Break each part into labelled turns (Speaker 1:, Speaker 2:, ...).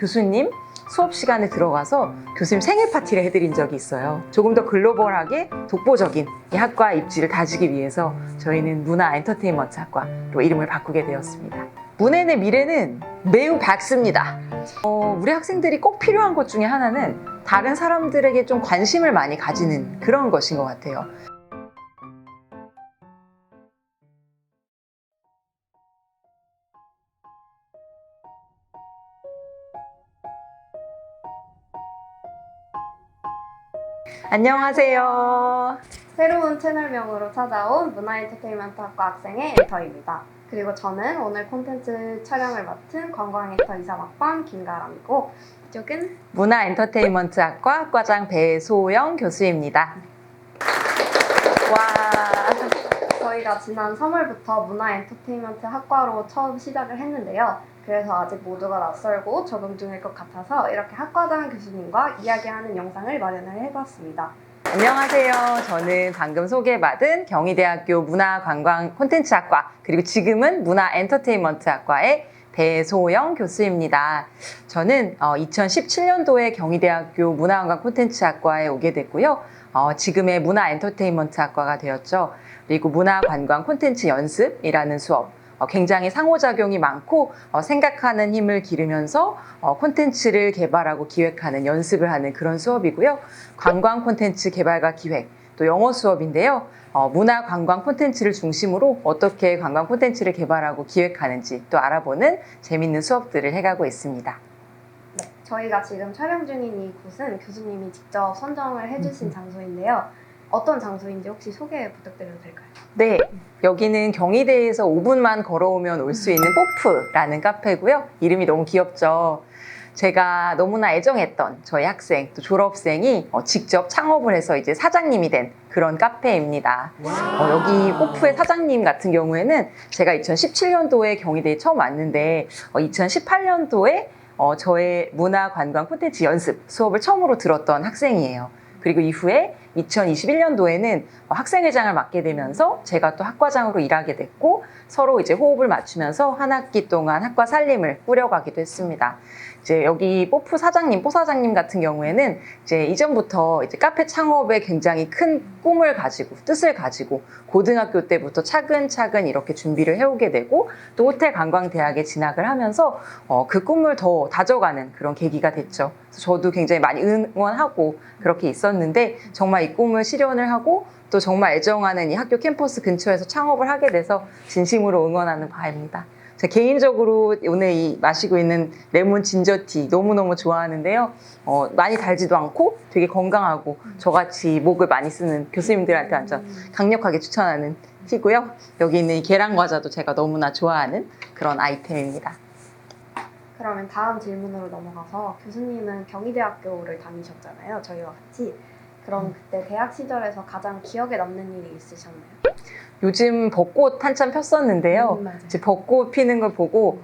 Speaker 1: 교수님 수업 시간에 들어가서 교수님 생일 파티를 해드린 적이 있어요. 조금 더 글로벌하게 독보적인 이 학과 입지를 다지기 위해서 저희는 문화 엔터테인먼트 학과로 이름을 바꾸게 되었습니다. 문엔의 미래는 매우 밝습니다. 우리 학생들이 꼭 필요한 것 중에 하나는 다른 사람들에게 좀 관심을 많이 가지는 그런 것인 것 같아요. 안녕하세요.
Speaker 2: 새로운 채널명으로 찾아온 문화엔터테인먼트학과 학생의 에터입니다. 그리고 저는 오늘 콘텐츠 촬영을 맡은 관광에터 23학번 김가람이고, 이쪽은
Speaker 1: 문화 엔터테인먼트 학과 학과장 배소영 교수입니다. 와.
Speaker 2: 저희가 지난 3월부터 문화엔터테인먼트 학과로 처음 시작을 했는데요. 그래서 아직 모두가 낯설고 적응 중일 것 같아서 이렇게 학과장 교수님과 이야기하는 영상을 마련을 해봤습니다.
Speaker 1: 안녕하세요. 저는 방금 소개받은 경희대학교 문화관광 콘텐츠학과 그리고 지금은 문화 엔터테인먼트학과의 배소영 교수입니다. 저는 2017년도에 경희대학교 문화관광 콘텐츠학과에 오게 됐고요. 지금의 문화 엔터테인먼트학과가 되었죠. 그리고 문화관광 콘텐츠 연습이라는 수업, 굉장히 상호작용이 많고 생각하는 힘을 기르면서 콘텐츠를 개발하고 기획하는 연습을 하는 그런 수업이고요. 관광 콘텐츠 개발과 기획, 또 영어 수업인데요. 문화 관광 콘텐츠를 중심으로 어떻게 관광 콘텐츠를 개발하고 기획하는지 또 알아보는 재밌는 수업들을 해가고 있습니다.
Speaker 2: 네, 저희가 지금 촬영 중인 이곳은 교수님이 직접 선정을 해주신 장소인데요. 어떤 장소인지 혹시 소개 부탁드려도 될까요?
Speaker 1: 네, 여기는 경희대에서 5분만 걸어오면 올 수 있는 뽀프라는 카페고요. 이름이 너무 귀엽죠. 제가 너무나 애정했던 저희 학생, 또 졸업생이 직접 창업을 해서 이제 사장님이 된 그런 카페입니다. 여기 뽀프의 사장님 같은 경우에는 제가 2017년도에 경희대에 처음 왔는데 2018년도에 저의 문화 관광 콘텐츠 연습 수업을 처음으로 들었던 학생이에요. 그리고 이후에 2021년도에는 학생회장을 맡게 되면서 제가 또 학과장으로 일하게 됐고 서로 이제 호흡을 맞추면서 한 학기 동안 학과 살림을 꾸려가기도 했습니다. 이제 여기 뽀 사장님 같은 경우에는 이제 이전부터 이제 카페 창업에 굉장히 큰 꿈을 가지고 뜻을 가지고 고등학교 때부터 차근차근 이렇게 준비를 해오게 되고 또 호텔 관광대학에 진학을 하면서 그 꿈을 더 다져가는 그런 계기가 됐죠. 그래서 저도 굉장히 많이 응원하고 그렇게 있었는데 정말 이 꿈을 실현을 하고 또 정말 애정하는 이 학교 캠퍼스 근처에서 창업을 하게 돼서 진심으로 응원하는 바입니다. 제가 개인적으로 오늘 이 마시고 있는 레몬 진저티 너무너무 좋아하는데요. 많이 달지도 않고 되게 건강하고 저같이 목을 많이 쓰는 교수님들한테 완전 강력하게 추천하는 티고요. 여기 있는 이 계란 과자도 제가 너무나 좋아하는 그런 아이템입니다.
Speaker 2: 그러면 다음 질문으로 넘어가서 교수님은 경희대학교를 다니셨잖아요. 저희와 같이. 그럼 그때 대학 시절에서 가장 기억에 남는 일이 있으셨나요?
Speaker 1: 요즘 벚꽃 한참 폈었는데요.
Speaker 2: 맞아요.
Speaker 1: 이제 벚꽃 피는 걸 보고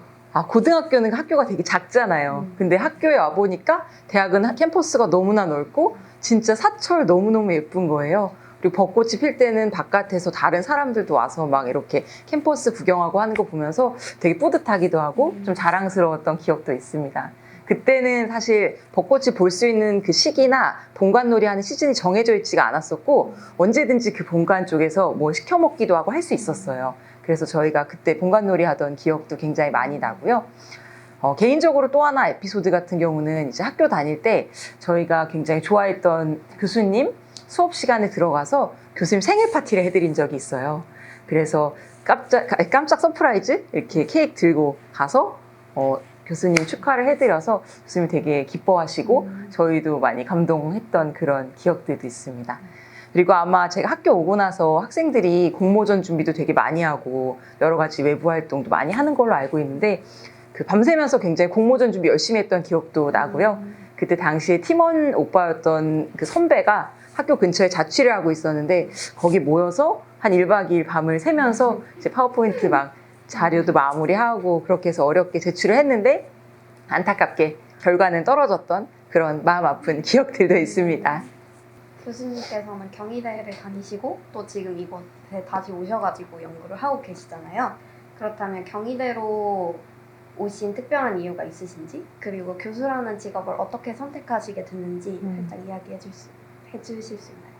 Speaker 1: 고등학교는 학교가 되게 작잖아요. 근데 학교에 와보니까 대학은 캠퍼스가 너무나 넓고 진짜 사철 너무너무 예쁜 거예요. 그리고 벚꽃이 필 때는 바깥에서 다른 사람들도 와서 막 이렇게 캠퍼스 구경하고 하는 거 보면서 되게 뿌듯하기도 하고 좀 자랑스러웠던 기억도 있습니다. 그때는 사실 벚꽃이 볼 수 있는 그 시기나 본관놀이 하는 시즌이 정해져 있지가 않았었고 언제든지 그 본관 쪽에서 뭐 시켜 먹기도 하고 할 수 있었어요. 그래서 저희가 그때 본관놀이 하던 기억도 굉장히 많이 나고요. 개인적으로 또 하나 에피소드 같은 경우는 이제 학교 다닐 때 저희가 굉장히 좋아했던 교수님 수업 시간에 들어가서 교수님 생일 파티를 해드린 적이 있어요. 그래서 깜짝 서프라이즈 이렇게 케이크 들고 가서 교수님 축하를 해드려서 교수님 되게 기뻐하시고 저희도 많이 감동했던 그런 기억들도 있습니다. 그리고 아마 제가 학교 오고 나서 학생들이 공모전 준비도 되게 많이 하고 여러 가지 외부 활동도 많이 하는 걸로 알고 있는데 그 밤새면서 굉장히 공모전 준비 열심히 했던 기억도 나고요. 그때 당시에 팀원 오빠였던 그 선배가 학교 근처에 자취를 하고 있었는데 거기 모여서 한 1박 2일 밤을 새면서 이제 파워포인트 막 자료도 마무리하고 그렇게 해서 어렵게 제출을 했는데 안타깝게 결과는 떨어졌던 그런 마음 아픈 기억들도 있습니다.
Speaker 2: 교수님께서는 경희대를 다니시고 또 지금 이곳에 다시 오셔가지고 연구를 하고 계시잖아요. 그렇다면 경희대로 오신 특별한 이유가 있으신지, 그리고 교수라는 직업을 어떻게 선택하시게 됐는지 살짝 해주실 수 있나요?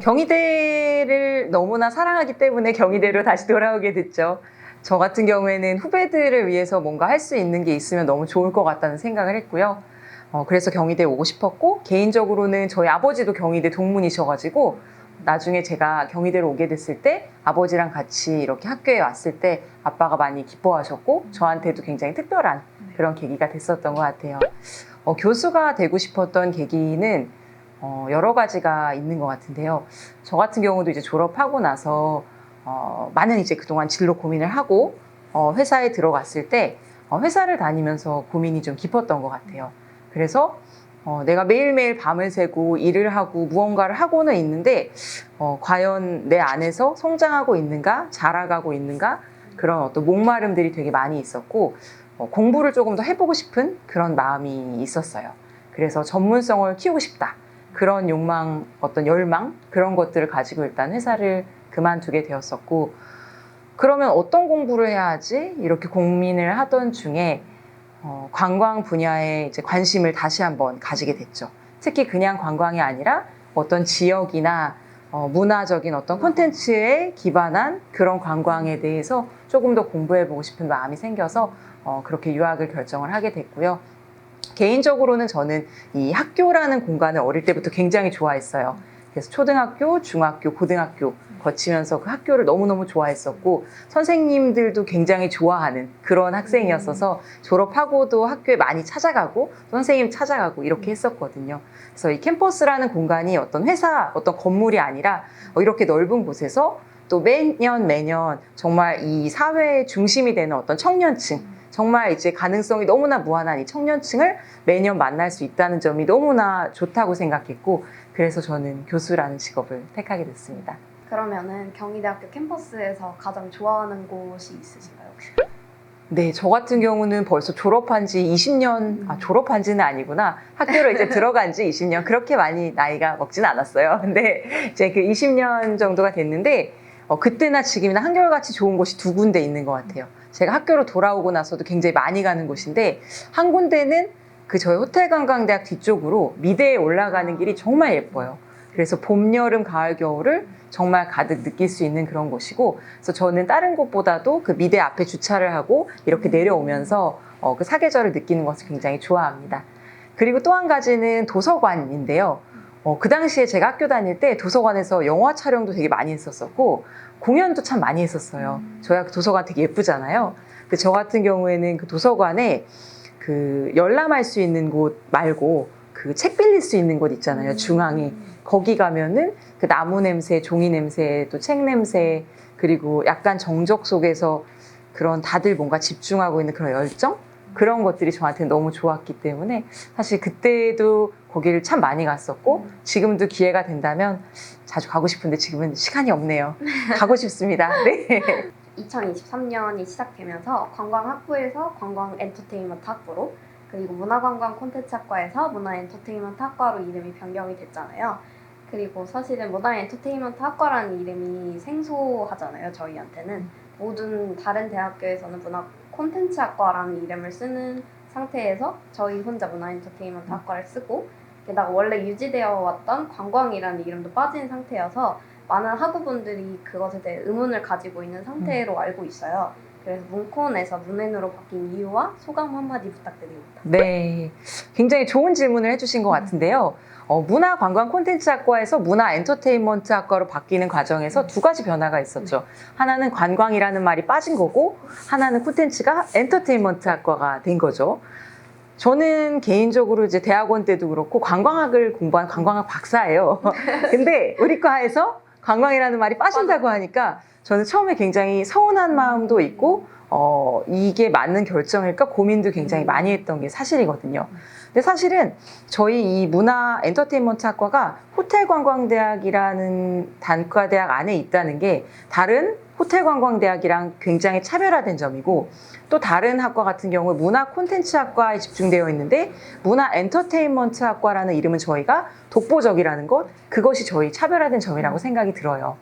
Speaker 1: 경희대를 너무나 사랑하기 때문에 경희대로 다시 돌아오게 됐죠. 저 같은 경우에는 후배들을 위해서 뭔가 할 수 있는 게 있으면 너무 좋을 것 같다는 생각을 했고요. 그래서 경희대에 오고 싶었고, 개인적으로는 저희 아버지도 경희대 동문이셔가지고 나중에 제가 경희대로 오게 됐을 때 아버지랑 같이 이렇게 학교에 왔을 때 아빠가 많이 기뻐하셨고 저한테도 굉장히 특별한 그런 계기가 됐었던 것 같아요. 교수가 되고 싶었던 계기는 여러 가지가 있는 것 같은데요. 저 같은 경우도 이제 졸업하고 나서 많은 이제 그동안 진로 고민을 하고 회사에 들어갔을 때 회사를 다니면서 고민이 좀 깊었던 것 같아요. 그래서 내가 매일매일 밤을 새고 일을 하고 무언가를 하고는 있는데 과연 내 안에서 성장하고 있는가, 자라가고 있는가, 그런 어떤 목마름들이 되게 많이 있었고 공부를 조금 더 해보고 싶은 그런 마음이 있었어요. 그래서 전문성을 키우고 싶다. 그런 욕망, 어떤 열망, 그런 것들을 가지고 일단 회사를 그만두게 되었었고, 그러면 어떤 공부를 해야 하지? 이렇게 고민을 하던 중에 관광 분야에 이제 관심을 다시 한번 가지게 됐죠. 특히 그냥 관광이 아니라 어떤 지역이나 문화적인 어떤 콘텐츠에 기반한 그런 관광에 대해서 조금 더 공부해보고 싶은 마음이 생겨서 그렇게 유학을 결정을 하게 됐고요. 개인적으로는 저는 이 학교라는 공간을 어릴 때부터 굉장히 좋아했어요. 그래서 초등학교, 중학교, 고등학교 거치면서 그 학교를 너무너무 좋아했었고 선생님들도 굉장히 좋아하는 그런 학생이었어서 졸업하고도 학교에 많이 찾아가고 선생님 찾아가고 이렇게 했었거든요. 그래서 이 캠퍼스라는 공간이 어떤 회사, 어떤 건물이 아니라 이렇게 넓은 곳에서 또 매년 정말 이 사회의 중심이 되는 어떤 청년층, 정말 이제 가능성이 너무나 무한한 이 청년층을 매년 만날 수 있다는 점이 너무나 좋다고 생각했고, 그래서 저는 교수라는 직업을 택하게 됐습니다.
Speaker 2: 그러면은 경희대학교 캠퍼스에서 가장 좋아하는 곳이 있으신가요, 혹시?
Speaker 1: 네, 저 같은 경우는 벌써 졸업한 지 20년, 졸업한 지는 아니구나. 학교로 이제 들어간 지 20년, 그렇게 많이 나이가 먹진 않았어요. 근데 이제 그 20년 정도가 됐는데, 그때나 지금이나 한결같이 좋은 곳이 두 군데 있는 것 같아요. 제가 학교로 돌아오고 나서도 굉장히 많이 가는 곳인데, 한 군데는 그 저희 호텔관광대학 뒤쪽으로 미대에 올라가는 길이 정말 예뻐요. 그래서 봄, 여름, 가을, 겨울을 정말 가득 느낄 수 있는 그런 곳이고, 그래서 저는 다른 곳보다도 그 미대 앞에 주차를 하고 이렇게 내려오면서 그 사계절을 느끼는 것을 굉장히 좋아합니다. 그리고 또 한 가지는 도서관인데요. 그 당시에 제가 학교 다닐 때 도서관에서 영화 촬영도 되게 많이 했었었고 공연도 참 많이 했었어요. 저희 학교 도서관 되게 예쁘잖아요. 근데 저 같은 경우에는 그 도서관에 그 열람할 수 있는 곳 말고 그 책 빌릴 수 있는 곳 있잖아요. 중앙에. 거기 가면은 그 나무 냄새, 종이 냄새, 또 책 냄새, 그리고 약간 정적 속에서 그런 다들 뭔가 집중하고 있는 그런 열정? 그런 것들이 저한테 너무 좋았기 때문에 사실 그때도 거기를 참 많이 갔었고 지금도 기회가 된다면 자주 가고 싶은데 지금은 시간이 없네요. 가고 싶습니다. 네.
Speaker 2: 2023년이 시작되면서 관광학부에서 관광 엔터테인먼트 학부로, 그리고 문화관광 콘텐츠학과에서 문화 엔터테인먼트 학과로 이름이 변경이 됐잖아요. 그리고 사실은 문화 엔터테인먼트 학과라는 이름이 생소하잖아요, 저희한테는. 모든 다른 대학교에서는 문화 콘텐츠 학과라는 이름을 쓰는 상태에서 저희 혼자 문화 엔터테인먼트 학과를 쓰고, 게다가 원래 유지되어 왔던 관광이라는 이름도 빠진 상태여서 많은 학우분들이 그것에 대해 의문을 가지고 있는 상태로 알고 있어요. 그래서 문콘에서 문엔으로 바뀐 이유와 소감 한마디 부탁드립니다.
Speaker 1: 네, 굉장히 좋은 질문을 해주신 것 같은데요. 문화관광 콘텐츠학과에서 문화 엔터테인먼트 학과로 바뀌는 과정에서 두 가지 변화가 있었죠. 하나는 관광이라는 말이 빠진 거고 하나는 콘텐츠가 엔터테인먼트 학과가 된 거죠. 저는 개인적으로 이제 대학원 때도 그렇고 관광학을 공부한 관광학 박사예요. 근데 우리 과에서 관광이라는 말이 빠진다고 하니까 저는 처음에 굉장히 서운한 마음도 있고 이게 맞는 결정일까 고민도 굉장히 많이 했던 게 사실이거든요. 근데 사실은 저희 이 문화 엔터테인먼트 학과가 호텔관광대학이라는 단과대학 안에 있다는 게 다른 호텔관광대학이랑 굉장히 차별화된 점이고, 또 다른 학과 같은 경우 문화 콘텐츠 학과에 집중되어 있는데 문화 엔터테인먼트 학과라는 이름은 저희가 독보적이라는 것, 그것이 저희 차별화된 점이라고 생각이 들어요.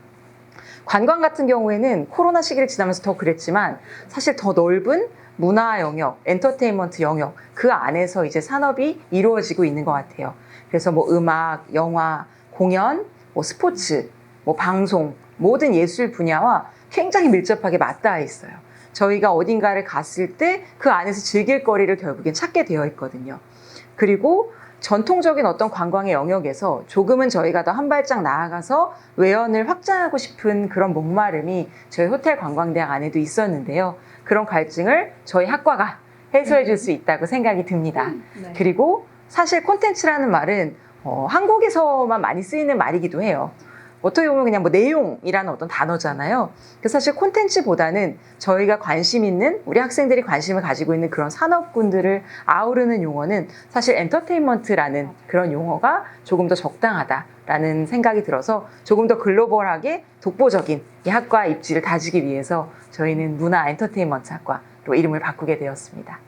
Speaker 1: 관광 같은 경우에는 코로나 시기를 지나면서 더 그랬지만 사실 더 넓은 문화 영역, 엔터테인먼트 영역 그 안에서 이제 산업이 이루어지고 있는 것 같아요. 그래서 뭐 음악, 영화, 공연, 뭐 스포츠, 뭐 방송 모든 예술 분야와 굉장히 밀접하게 맞닿아 있어요. 저희가 어딘가를 갔을 때 그 안에서 즐길 거리를 결국엔 찾게 되어 있거든요. 그리고 전통적인 어떤 관광의 영역에서 조금은 저희가 더 한 발짝 나아가서 외연을 확장하고 싶은 그런 목마름이 저희 호텔 관광대학 안에도 있었는데요. 그런 갈증을 저희 학과가 해소해 줄 수 있다고 생각이 듭니다.
Speaker 2: 네.
Speaker 1: 그리고 사실 콘텐츠라는 말은 한국에서만 많이 쓰이는 말이기도 해요. 어떻게 보면 그냥 뭐 내용이라는 어떤 단어잖아요. 그래서 사실 콘텐츠보다는 저희가 관심 있는 우리 학생들이 관심을 가지고 있는 그런 산업군들을 아우르는 용어는 사실 엔터테인먼트라는 그런 용어가 조금 더 적당하다라는 생각이 들어서 조금 더 글로벌하게 독보적인 이 학과 입지를 다지기 위해서 저희는 문화 엔터테인먼트 학과로 이름을 바꾸게 되었습니다.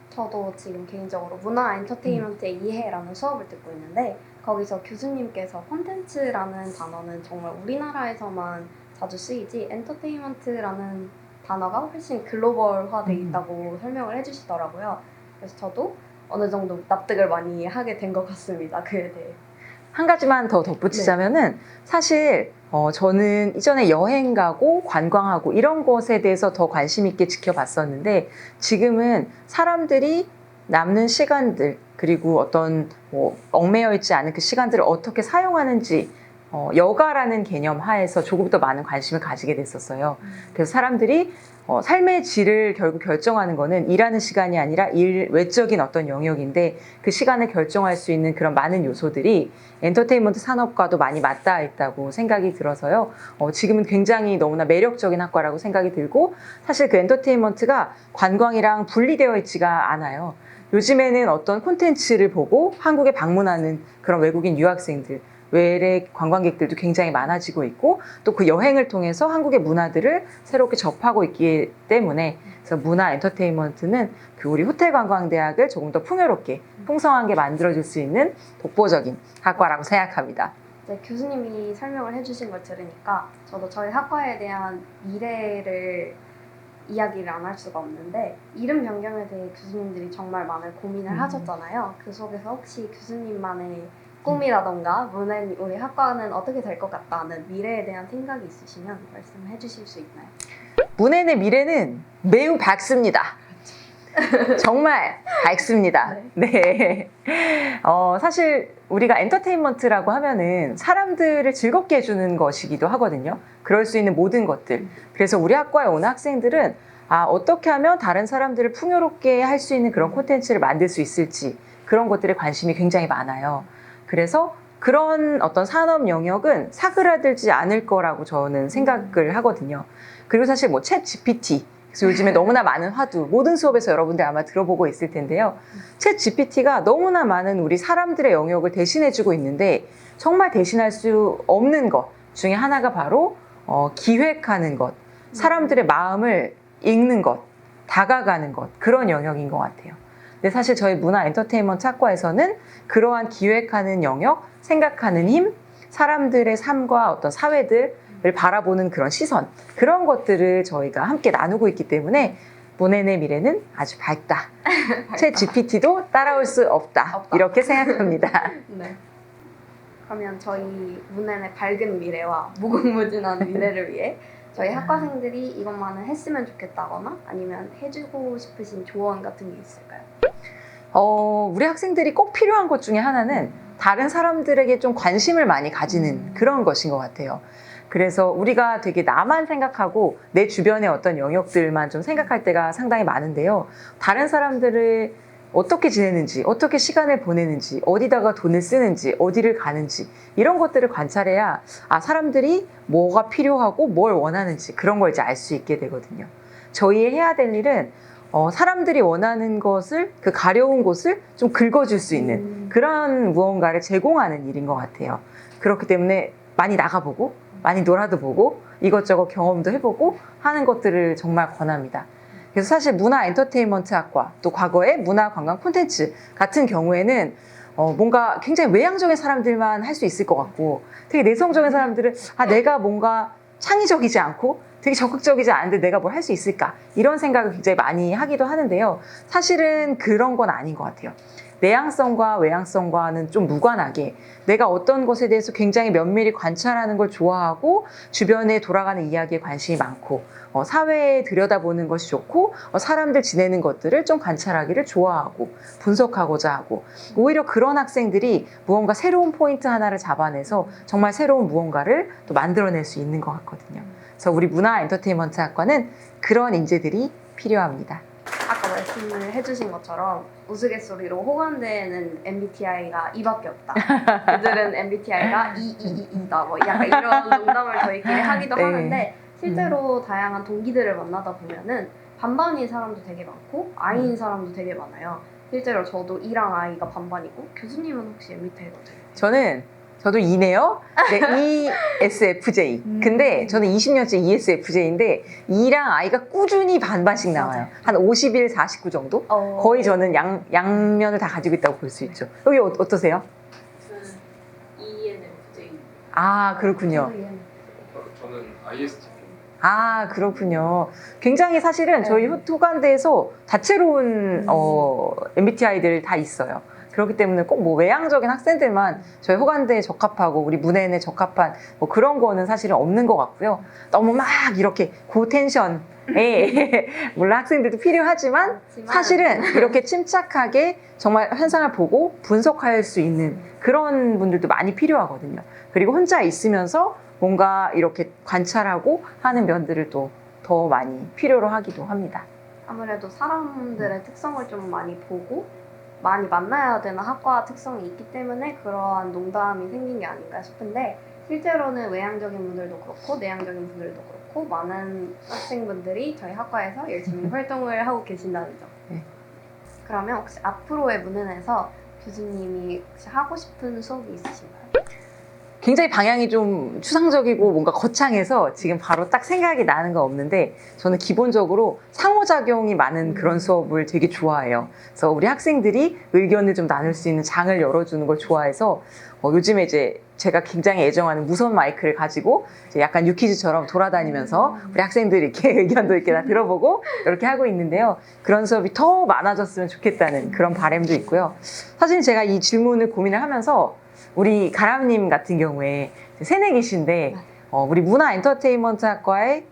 Speaker 2: 저도 지금 개인적으로 문화 엔터테인먼트의 이해라는 수업을 듣고 있는데 거기서 교수님께서 콘텐츠라는 단어는 정말 우리나라에서만 자주 쓰이지 엔터테인먼트라는 단어가 훨씬 글로벌화돼 있다고 설명을 해주시더라고요. 그래서 저도 어느 정도 납득을 많이 하게 된 것 같습니다. 그에 대해.
Speaker 1: 한 가지만 더 덧붙이자면은 사실 저는 이전에 여행 가고 관광하고 이런 것에 대해서 더 관심 있게 지켜봤었는데 지금은 사람들이 남는 시간들 그리고 어떤 뭐 얽매여 있지 않은 그 시간들을 어떻게 사용하는지 여가라는 개념 하에서 조금 더 많은 관심을 가지게 됐었어요. 그래서 사람들이 삶의 질을 결국 결정하는 거는 일하는 시간이 아니라 일 외적인 어떤 영역인데 그 시간을 결정할 수 있는 그런 많은 요소들이 엔터테인먼트 산업과도 많이 맞닿아 있다고 생각이 들어서요. 지금은 굉장히 너무나 매력적인 학과라고 생각이 들고 사실 그 엔터테인먼트가 관광이랑 분리되어 있지가 않아요. 요즘에는 어떤 콘텐츠를 보고 한국에 방문하는 그런 외국인 유학생들 외래 관광객들도 굉장히 많아지고 있고 또 그 여행을 통해서 한국의 문화들을 새롭게 접하고 있기 때문에 그래서 문화 엔터테인먼트는 그 우리 호텔 관광대학을 조금 더 풍요롭게 풍성하게 만들어줄 수 있는 독보적인 학과라고 생각합니다.
Speaker 2: 이제 교수님이 설명을 해주신 걸 들으니까 저도 저희 학과에 대한 미래를 이야기를 안 할 수가 없는데 이름 변경에 대해 교수님들이 정말 많은 고민을 하셨잖아요. 그 속에서 혹시 교수님만의 꿈이라던가 우리 학과는 어떻게 될 것 같다는 미래에 대한 생각이 있으시면 말씀해 주실 수 있나요?
Speaker 1: 문해의 미래는 매우 밝습니다. 정말 밝습니다. 네. 사실 우리가 엔터테인먼트라고 하면은 사람들을 즐겁게 해주는 것이기도 하거든요. 그럴 수 있는 모든 것들. 그래서 우리 학과에 오는 학생들은 어떻게 하면 다른 사람들을 풍요롭게 할 수 있는 그런 콘텐츠를 만들 수 있을지 그런 것들에 관심이 굉장히 많아요. 그래서 그런 어떤 산업 영역은 사그라들지 않을 거라고 저는 생각을 하거든요. 그리고 사실 뭐 챗 GPT, 그래서 요즘에 너무나 많은 화두, 모든 수업에서 여러분들 아마 들어보고 있을 텐데요. 챗 GPT가 너무나 많은 우리 사람들의 영역을 대신해주고 있는데 정말 대신할 수 없는 것 중에 하나가 바로 기획하는 것, 사람들의 마음을 읽는 것, 다가가는 것, 그런 영역인 것 같아요. 근데 사실 저희 문화 엔터테인먼트 학과에서는 그러한 기획하는 영역, 생각하는 힘, 사람들의 삶과 어떤 사회들을 바라보는 그런 시선, 그런 것들을 저희가 함께 나누고 있기 때문에 문해의 미래는 아주 밝다. 챗 GPT도 따라올 수 없다. 이렇게 생각합니다.
Speaker 2: 네. 그러면 저희 문해의 밝은 미래와 무궁무진한 미래를 위해 저희 학과생들이 이것만은 했으면 좋겠다거나 아니면 해주고 싶으신 조언 같은 게 있을까요?
Speaker 1: 우리 학생들이 꼭 필요한 것 중에 하나는 다른 사람들에게 좀 관심을 많이 가지는 그런 것인 것 같아요. 그래서 우리가 되게 나만 생각하고 내 주변의 어떤 영역들만 좀 생각할 때가 상당히 많은데요. 다른 사람들을 어떻게 지내는지, 어떻게 시간을 보내는지, 어디다가 돈을 쓰는지, 어디를 가는지 이런 것들을 관찰해야 사람들이 뭐가 필요하고 뭘 원하는지 그런 걸 이제 알 수 있게 되거든요. 저희 해야 될 일은 사람들이 원하는 것을 그 가려운 곳을 좀 긁어줄 수 있는 그런 무언가를 제공하는 일인 것 같아요. 그렇기 때문에 많이 나가보고 많이 놀아도 보고 이것저것 경험도 해보고 하는 것들을 정말 권합니다. 그래서 사실 문화 엔터테인먼트 학과 또 과거에 문화 관광 콘텐츠 같은 경우에는 뭔가 굉장히 외향적인 사람들만 할 수 있을 것 같고 되게 내성적인 사람들은 내가 뭔가 창의적이지 않고 되게 적극적이지 않은데 내가 뭘 할 수 있을까? 이런 생각을 굉장히 많이 하기도 하는데요. 사실은 그런 건 아닌 것 같아요. 내향성과 외향성과는 좀 무관하게 내가 어떤 것에 대해서 굉장히 면밀히 관찰하는 걸 좋아하고 주변에 돌아가는 이야기에 관심이 많고 사회에 들여다보는 것이 좋고 사람들 지내는 것들을 좀 관찰하기를 좋아하고 분석하고자 하고 오히려 그런 학생들이 무언가 새로운 포인트 하나를 잡아내서 정말 새로운 무언가를 또 만들어낼 수 있는 것 같거든요. 그래서 우리 문화 엔터테인먼트 학과는 그런 인재들이 필요합니다.
Speaker 2: 아까 말씀을 해주신 것처럼 우스갯소리로 호관대에는 MBTI가 2밖에 없다. 그들은 MBTI가 222이다. 뭐 약간 이런 농담을 저희끼리 하기도
Speaker 1: 네.
Speaker 2: 하는데 실제로 다양한 동기들을 만나다 보면은 반반인 사람도 되게 많고 I인 사람도 되게 많아요. 실제로 저도 E랑 I가 반반이고 교수님은 혹시 MBTI가 어떻게 돼요?
Speaker 1: 저도 E네요. 네, ESFJ. 근데 저는 20년째 ESFJ인데 E랑 I가 꾸준히 반반씩 나와요. 한 51, 49 정도? 거의 저는 양면을 다 가지고 있다고 볼 수 있죠. 여기 어떠세요?
Speaker 3: 저는 ENFJ.
Speaker 1: 아, 그렇군요.
Speaker 3: 저는 ISTP.
Speaker 1: 아, 그렇군요. 굉장히 사실은 저희 후관대에서 다채로운 MBTI들 다 있어요. 그렇기 때문에 꼭 뭐 외향적인 학생들만 저희 호관대에 적합하고 우리 문해에 적합한 뭐 그런 거는 사실은 없는 것 같고요. 너무 막 이렇게 고텐션에 물론 학생들도 필요하지만 사실은 이렇게 침착하게 정말 현상을 보고 분석할 수 있는 그런 분들도 많이 필요하거든요. 그리고 혼자 있으면서 뭔가 이렇게 관찰하고 하는 면들을 또 더 많이 필요로 하기도 합니다.
Speaker 2: 아무래도 사람들의 특성을 좀 많이 보고 많이 만나야 되는 학과 특성이 있기 때문에 그러한 농담이 생긴 게 아닌가 싶은데 실제로는 외향적인 분들도 그렇고 내향적인 분들도 그렇고 많은 학생분들이 저희 학과에서 열심히 활동을 하고 계신다는 점.
Speaker 1: 네.
Speaker 2: 그러면 혹시 앞으로의 문은에서 교수님이 혹시 하고 싶은 수업이 있으신가요?
Speaker 1: 굉장히 방향이 좀 추상적이고 뭔가 거창해서 지금 바로 딱 생각이 나는 건 없는데 저는 기본적으로 상호작용이 많은 그런 수업을 되게 좋아해요. 그래서 우리 학생들이 의견을 좀 나눌 수 있는 장을 열어주는 걸 좋아해서 요즘에 이제 제가 굉장히 애정하는 무선 마이크를 가지고 이제 약간 유퀴즈처럼 돌아다니면서 우리 학생들이 이렇게 의견도 이렇게 다 들어보고 이렇게 하고 있는데요. 그런 수업이 더 많아졌으면 좋겠다는 그런 바람도 있고요. 사실 제가 이 질문을 고민을 하면서 우리 가람님 같은 경우에 새내기신데 우리 문화 엔터테인먼트 학과에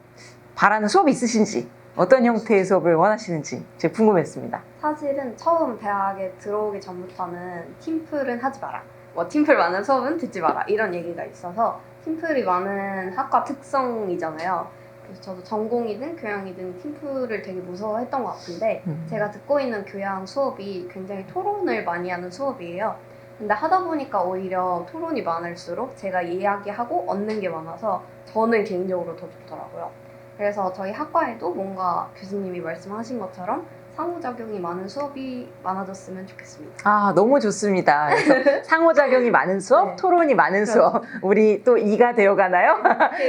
Speaker 1: 바라는 수업이 있으신지 어떤 형태의 수업을 원하시는지 제가 궁금했습니다.
Speaker 2: 사실은 처음 대학에 들어오기 전부터는 팀플은 하지 마라. 뭐 팀플 많은 수업은 듣지 마라. 이런 얘기가 있어서 팀플이 많은 학과 특성이잖아요. 그래서 저도 전공이든 교양이든 팀플을 되게 무서워했던 것 같은데 제가 듣고 있는 교양 수업이 굉장히 토론을 많이 하는 수업이에요. 근데 하다 보니까 오히려 토론이 많을수록 제가 이야기하고 얻는 게 많아서 저는 개인적으로 더 좋더라고요. 그래서 저희 학과에도 뭔가 교수님이 말씀하신 것처럼 상호작용이 많은 수업이 많아졌으면 좋겠습니다.
Speaker 1: 아, 너무 좋습니다. 그래서 상호작용이 많은 수업,
Speaker 2: 네.
Speaker 1: 토론이 많은 수업. 우리 또 이가 되어가나요?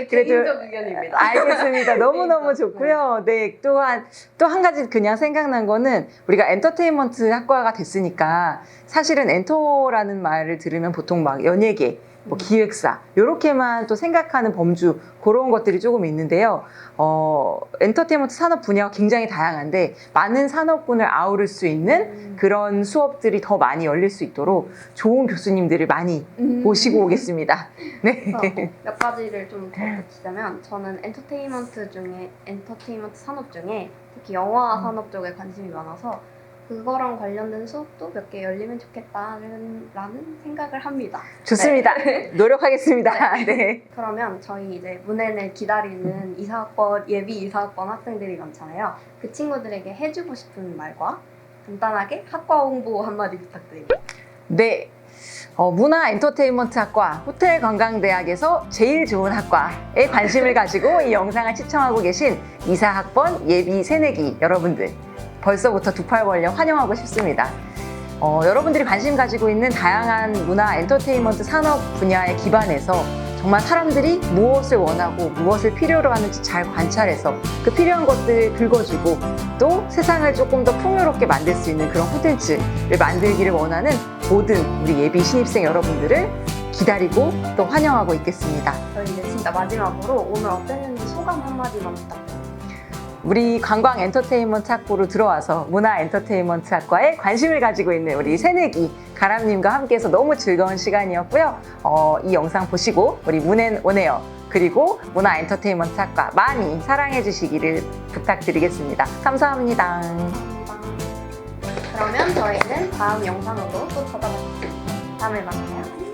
Speaker 2: 개인적 의견입니다.
Speaker 1: 알겠습니다. 너무너무 좋고요. 네, 또 한 가지 그냥 생각난 거는 우리가 엔터테인먼트 학과가 됐으니까 사실은 엔터라는 말을 들으면 보통 막 연예계, 뭐 기획사 이렇게만 또 생각하는 범주 그런 것들이 조금 있는데요. 엔터테인먼트 산업 분야가 굉장히 다양한데 많은 산업군을 아우를 수 있는 그런 수업들이 더 많이 열릴 수 있도록 좋은 교수님들을 많이 모시고 오겠습니다. 네.
Speaker 2: 그래서 몇 가지를 좀 덧붙이자면 저는 엔터테인먼트 산업 중에 특히 영화 산업 쪽에 관심이 많아서 그거랑 관련된 수업도 몇 개 열리면 좋겠다는 생각을 합니다.
Speaker 1: 좋습니다. 노력하겠습니다. 네.
Speaker 2: 그러면 저희 이제 문해를 기다리는 예비 이사학번 학생들이 많잖아요. 그 친구들에게 해주고 싶은 말과 간단하게 학과 홍보 한마디 부탁드립니다.
Speaker 1: 네. 문화 엔터테인먼트 학과 호텔관광대학에서 제일 좋은 학과에 관심을 가지고 이 영상을 시청하고 계신 이사학번 예비 새내기 여러분들 벌써부터 두 팔 벌려 환영하고 싶습니다. 여러분들이 관심 가지고 있는 다양한 문화 엔터테인먼트 산업 분야에 기반해서 정말 사람들이 무엇을 원하고 무엇을 필요로 하는지 잘 관찰해서 그 필요한 것들을 긁어주고 또 세상을 조금 더 풍요롭게 만들 수 있는 그런 콘텐츠를 만들기를 원하는 모든 우리 예비 신입생 여러분들을 기다리고 또 환영하고 있겠습니다.
Speaker 2: 저희 이제 진짜 마지막으로 오늘 어땠는지 소감 한마디만 부탁드립니다.
Speaker 1: 우리 관광 엔터테인먼트 학부로 들어와서 문화 엔터테인먼트 학과에 관심을 가지고 있는 우리 새내기 가람님과 함께해서 너무 즐거운 시간이었고요. 이 영상 보시고 우리 문앤 온에어 그리고 문화 엔터테인먼트 학과 많이 사랑해 주시기를 부탁드리겠습니다. 감사합니다.
Speaker 2: 감사합니다. 그러면 저희는 다음 영상으로 또 찾아뵙겠습니다. 다음에 만나요.